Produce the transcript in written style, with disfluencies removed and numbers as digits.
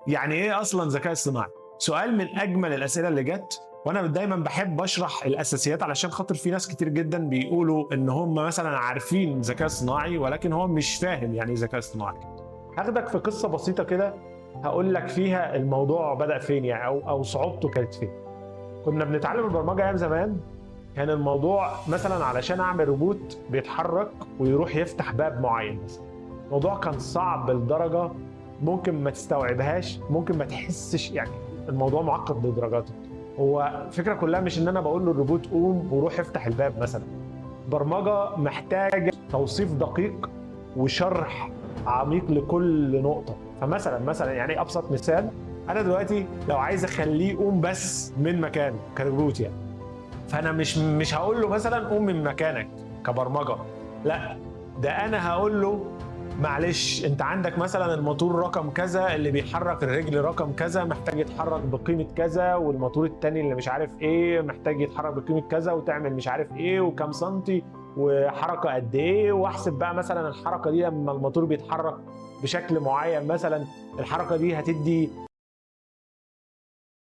يعني ايه اصلا ذكاء اصطناعي؟ سؤال من اجمل الاسئله اللي جت، وانا دايما بحب اشرح الاساسيات علشان خاطر في ناس كتير جدا بيقولوا ان هم مثلا عارفين ذكاء اصطناعي ولكن هو مش فاهم يعني ايه ذكاء اصطناعي. هاخدك في قصه بسيطه كده، هقول لك فيها الموضوع بدأ فين يعني او صعوبته كانت فين. كنا بنتعلم البرمجه ايام زمان، كان الموضوع مثلا علشان اعمل روبوت بيتحرك ويروح يفتح باب معين مثلا. الموضوع كان صعب لدرجه ممكن ما تستوعبهاش، ممكن ما تحسش يعني. الموضوع معقد لدرجاته. هو الفكره كلها مش ان انا بقول للروبوت قوم وروح افتح الباب مثلا. برمجه محتاجه توصيف دقيق وشرح عميق لكل نقطه. فمثلا يعني ابسط مثال، انا دلوقتي لو عايز اخليه يقوم بس من مكانه كروبوت يعني، فانا مش هقول له مثلا قوم من مكانك كبرمجه، لا، ده انا هقول له معلش انت عندك مثلا الموتور رقم كذا اللي بيحرك الرجل رقم كذا محتاج يتحرك بقيمه كذا، والموتور التاني اللي مش عارف ايه محتاج يتحرك بقيمه كذا، وتعمل مش عارف ايه وكام سنتي وحركه قد ايه، واحسب بقى مثلا الحركه دي لما الموتور بيتحرك بشكل معين مثلا الحركه دي هتدي